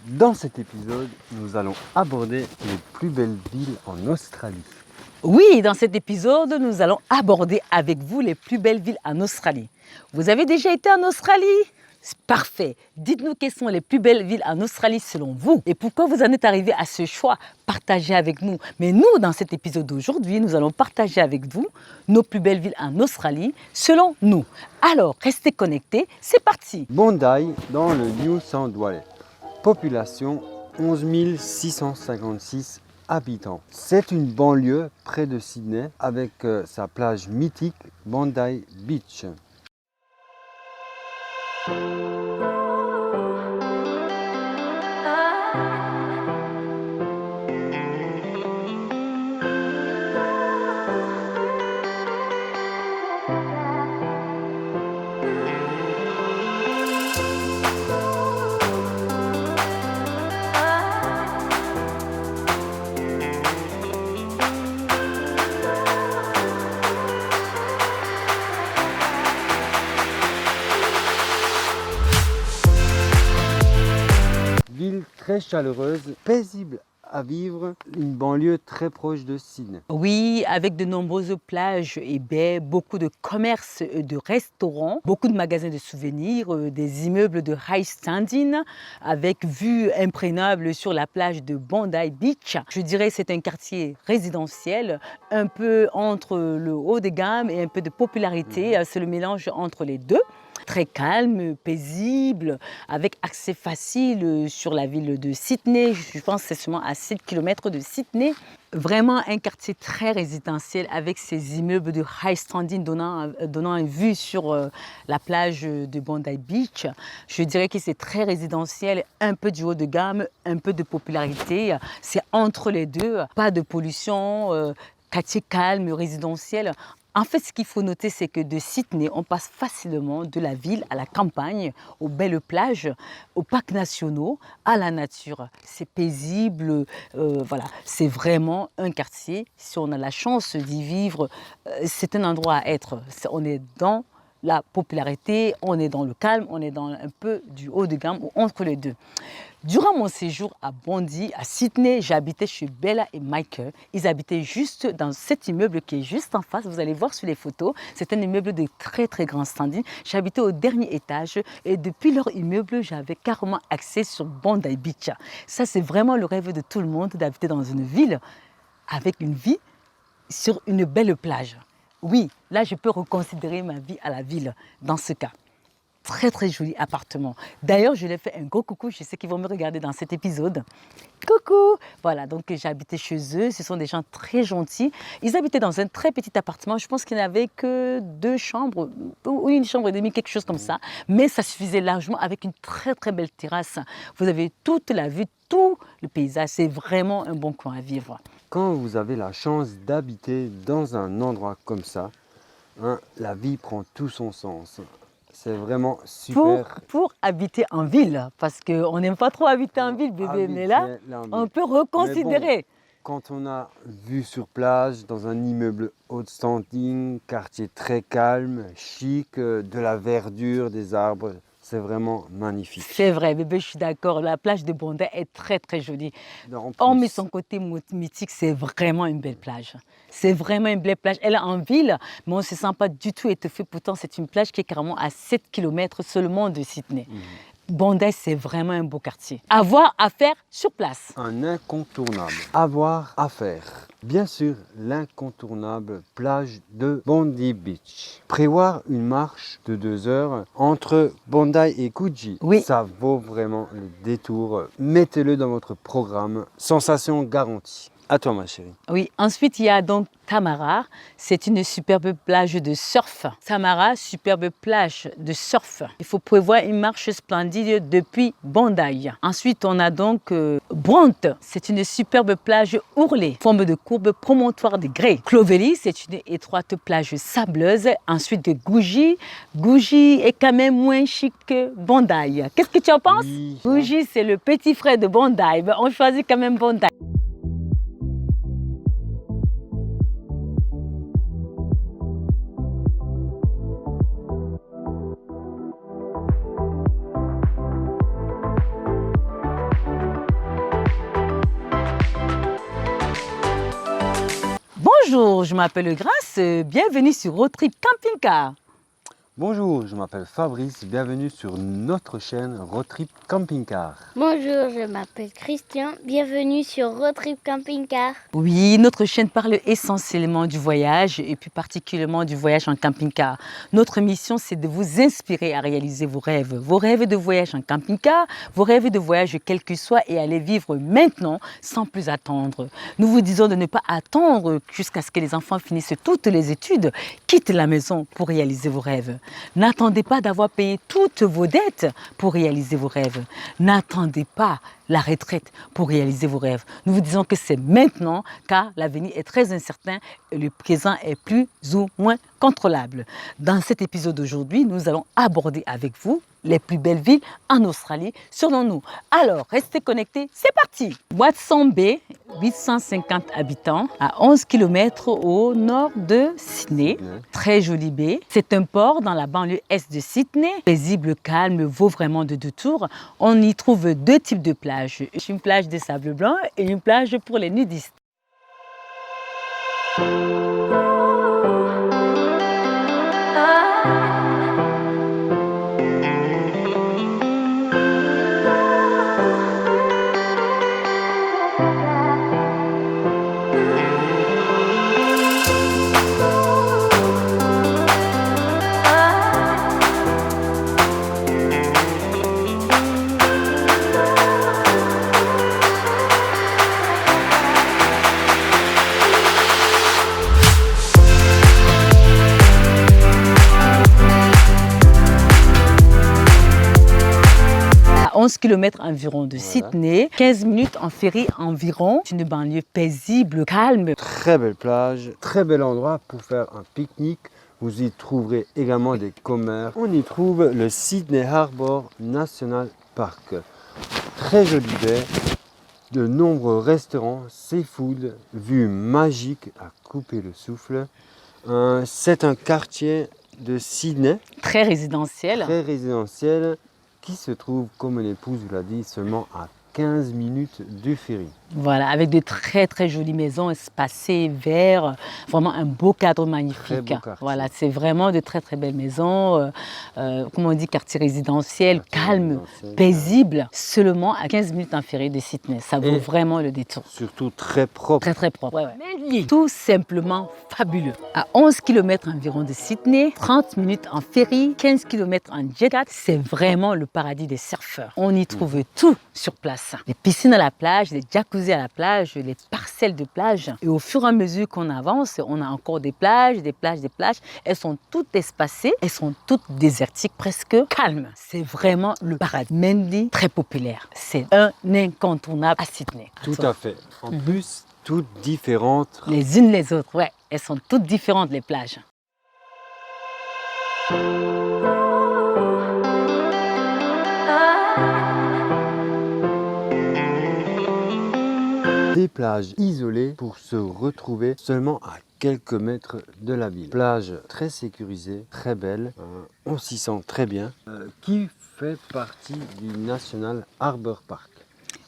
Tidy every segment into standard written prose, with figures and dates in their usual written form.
Dans cet épisode, nous allons aborder les plus belles villes en Australie. Oui, dans cet épisode, nous allons aborder avec vous les plus belles villes en Australie. Vous avez déjà été en Australie? C'est parfait. Dites-nous quelles sont les plus belles villes en Australie selon vous et pourquoi vous en êtes arrivé à ce choix. Partagez avec nous. Mais nous, dans cet épisode d'aujourd'hui, nous allons partager avec vous nos plus belles villes en Australie selon nous. Alors, restez connectés, c'est parti. Bondi, dans le New South Wales. Population 11 656 habitants. C'est une banlieue près de Sydney avec sa plage mythique Bondi Beach. Ville très chaleureuse, paisible à vivre, une banlieue très proche de Sydney. Oui, avec de nombreuses plages et baies, beaucoup de commerces, de restaurants, beaucoup de magasins de souvenirs, des immeubles de high standing avec vue imprégnable sur la plage de Bondi Beach. Je dirais que c'est un quartier résidentiel, un peu entre le haut de gamme et un peu de popularité. C'est le mélange entre les deux. Très calme, paisible, avec accès facile sur la ville de Sydney. Je pense que c'est seulement à 7 km de Sydney. Vraiment un quartier très résidentiel avec ses immeubles de high standing donnant une vue sur la plage de Bondi Beach. Je dirais que c'est très résidentiel, un peu du haut de gamme, un peu de popularité. C'est entre les deux, pas de pollution, quartier calme, résidentiel. En fait, ce qu'il faut noter, c'est que de Sydney, on passe facilement de la ville à la campagne, aux belles plages, aux parcs nationaux, à la nature. C'est paisible, voilà. C'est vraiment un quartier. Si on a la chance d'y vivre, c'est un endroit à être. On est dans la popularité, on est dans le calme, on est dans un peu du haut de gamme ou entre les deux. Durant mon séjour à Bondi, à Sydney, j'habitais chez Bella et Michael. Ils habitaient juste dans cet immeuble qui est juste en face. Vous allez voir sur les photos. C'est un immeuble de très très grand standing. J'habitais au dernier étage et depuis leur immeuble, j'avais carrément accès sur Bondi Beach. Ça, c'est vraiment le rêve de tout le monde d'habiter dans une ville avec une vie sur une belle plage. Oui, là, je peux reconsidérer ma vie à la ville dans ce cas. Très très joli appartement. D'ailleurs, je leur fais un gros coucou. Je sais qu'ils vont me regarder dans cet épisode. Coucou! Voilà, donc j'habitais chez eux. Ce sont des gens très gentils. Ils habitaient dans un très petit appartement. Je pense qu'il n'y avait que 2 chambres ou une chambre et demie, quelque chose comme ça. Mais ça suffisait largement avec une très très belle terrasse. Vous avez toute la vue, tout le paysage. C'est vraiment un bon coin à vivre. Quand vous avez la chance d'habiter dans un endroit comme ça, la vie prend tout son sens. C'est vraiment super. Pour habiter en ville, parce qu'on n'aime pas trop habiter en ville, bébé, mais là, on peut reconsidérer. Bon, quand on a vue sur plage, dans un immeuble haut standing, quartier très calme, chic, de la verdure, des arbres, c'est vraiment magnifique. C'est vrai, bébé, je suis d'accord. La plage de Bondi est très, très jolie. Mais son côté mythique, c'est vraiment une belle plage. C'est vraiment une belle plage. Elle est en ville, mais on ne se sent pas du tout étouffé. Pourtant, c'est une plage qui est carrément à 7 km seulement de Sydney. Bondi, c'est vraiment un beau quartier. À voir, à faire sur place. Un incontournable. À voir, à faire. Bien sûr, l'incontournable plage de Bondi Beach. Prévoir une marche de 2 heures entre Bondi et Coogee. Oui. Ça vaut vraiment le détour. Mettez-le dans votre programme. Sensation garantie. À toi, ma chérie. Oui, ensuite, il y a donc Tamara. C'est une superbe plage de surf. Tamara, superbe plage de surf. Il faut prévoir une marche splendide depuis Bondi. Ensuite, on a donc Bront. C'est une superbe plage ourlée, forme de courbe promontoire de grès. Clovelly, c'est une étroite plage sableuse. Ensuite, de Coogee. Coogee est quand même moins chic que Bondi. Qu'est-ce que tu en penses? Oui. Coogee, c'est le petit frère de Bondi. On choisit quand même Bondi. Bonjour, je m'appelle Grace, bienvenue sur Road Trip Camping Car. Bonjour, je m'appelle Fabrice, bienvenue sur notre chaîne Road Trip Camping Car. Bonjour, je m'appelle Christian, bienvenue sur Road Trip Camping Car. Oui, notre chaîne parle essentiellement du voyage et plus particulièrement du voyage en camping-car. Notre mission, c'est de vous inspirer à réaliser vos rêves de voyage en camping-car, vos rêves de voyage quel que soit et à les vivre maintenant sans plus attendre. Nous vous disons de ne pas attendre jusqu'à ce que les enfants finissent toutes les études, quitte la maison pour réaliser vos rêves. N'attendez pas d'avoir payé toutes vos dettes pour réaliser vos rêves. N'attendez pas la retraite pour réaliser vos rêves. Nous vous disons que c'est maintenant car l'avenir est très incertain et le présent est plus ou moins contrôlable. Dans cet épisode d'aujourd'hui, nous allons aborder avec vous les plus belles villes en Australie, selon nous. Alors, restez connectés, c'est parti! Watson Bay, 850 habitants, à 11 km au nord de Sydney. Très jolie baie. C'est un port dans la banlieue est de Sydney. Paisible, calme, vaut vraiment de deux tours. On y trouve deux types de plages. Une plage de sable blanc et une plage pour les nudistes. À 11 km environ de Sydney, 15 minutes en ferry environ. C'est une banlieue paisible, calme. Très belle plage, très bel endroit pour faire un pique-nique. Vous y trouverez également des commerces. On y trouve le Sydney Harbour National Park. Très jolie baie, de nombreux restaurants, seafood, vue magique à couper le souffle. C'est un quartier de Sydney, Très résidentiel. très résidentiel, qui se trouve, comme mon épouse vous l'a dit, seulement à 15 minutes du ferry. Voilà, avec de très très jolies maisons espacées, verts, vraiment un beau cadre magnifique. Très beau quartier. Voilà, c'est vraiment de très très belles maisons, comme on dit, quartier résidentiel, Quartier calme, résidentiel, paisible, seulement à 15 minutes en ferry de Sydney. Ça vaut Et- vraiment le détour. Surtout très propre. Très très propre. Tout simplement fabuleux. À 11 km environ de Sydney, 30 minutes en ferry, 15 km en jet ski, c'est vraiment le paradis des surfeurs. On y trouve tout sur place. Les piscines à la plage, les jacuzzis à la plage, les parcelles de plage. Et au fur et à mesure qu'on avance, on a encore des plages, des plages, des plages. Elles sont toutes espacées, elles sont toutes désertiques, presque calmes. C'est vraiment le paradis. Manly, très populaire. C'est un incontournable à Sydney. Tout à fait. En plus, toutes différentes. Les unes les autres, ouais. Elles sont toutes différentes, les plages. Des plages isolées pour se retrouver seulement à quelques mètres de la ville. Plage très sécurisée, très belle, on s'y sent très bien, qui fait partie du National Harbour Park.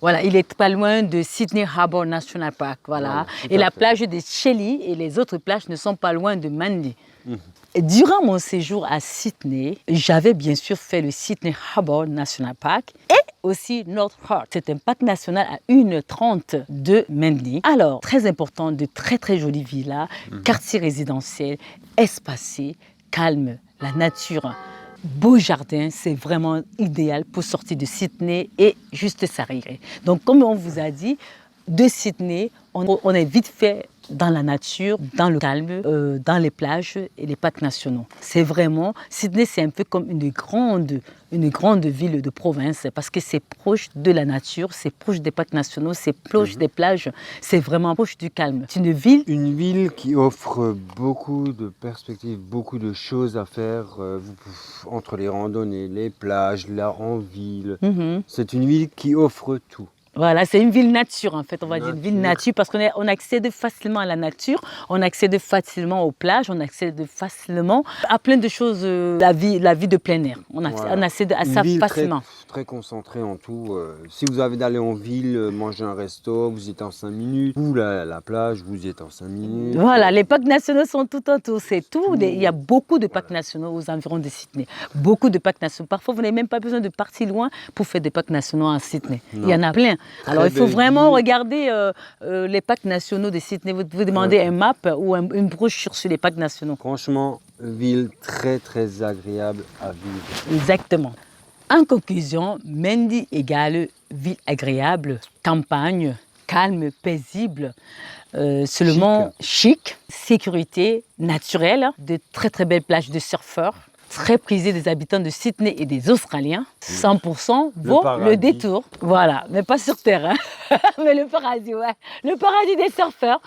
Voilà, il est pas loin de Sydney Harbour National Park, voilà. Voilà, tout Et à la fait. plage de Shelley et les autres plages ne sont pas loin de Manly. Et durant mon séjour à Sydney, j'avais bien sûr fait le Sydney Harbour National Park et aussi North Heart. C'est un parc national à 1h30 de Manly. Alors, très important, de très très jolies villas, quartier résidentiel, espacé, calme, la nature. Beau jardin, c'est vraiment idéal pour sortir de Sydney et juste s'arrêter. Donc, comme on vous a dit, de Sydney, on est vite fait dans la nature, dans le calme, dans les plages et les parcs nationaux. C'est vraiment, Sydney, c'est un peu comme une grande ville de province parce que c'est proche de la nature, c'est proche des parcs nationaux, c'est proche des plages, c'est vraiment proche du calme. C'est une ville. Une ville qui offre beaucoup de perspectives, beaucoup de choses à faire entre les randonnées, les plages, là en ville. C'est une ville qui offre tout. Voilà, c'est une ville nature en fait, on va dire une ville Nature. nature parce qu'on accède facilement à la nature, on accède facilement aux plages, on accède facilement à plein de choses, la vie de plein air. On Voilà. accède à Une ça ville facilement. très concentré en tout. Si vous avez d'aller en ville, manger un resto, vous y êtes en 5 minutes. Ou la plage, vous y êtes en 5 minutes. Voilà, les parcs nationaux sont tout autour, c'est tout. Il y a beaucoup de parcs nationaux aux environs de Sydney. Beaucoup de parcs nationaux. Parfois, vous n'avez même pas besoin de partir loin pour faire des parcs nationaux à Sydney. Non. Il y en a plein. Alors, il faut belle vraiment ville. regarder les parcs nationaux de Sydney. Vous demandez un map ou une brochure sur les parcs nationaux. Franchement, ville très très agréable à vivre. Exactement. En conclusion, Mendy égale ville agréable, campagne, calme, paisible, seulement chic, sécurité naturelle, de très très belles plages de surfeurs, très prisées des habitants de Sydney et des Australiens. 100% vaut le détour. Voilà, mais pas sur terre, hein. Mais le paradis, ouais. Le paradis des surfeurs.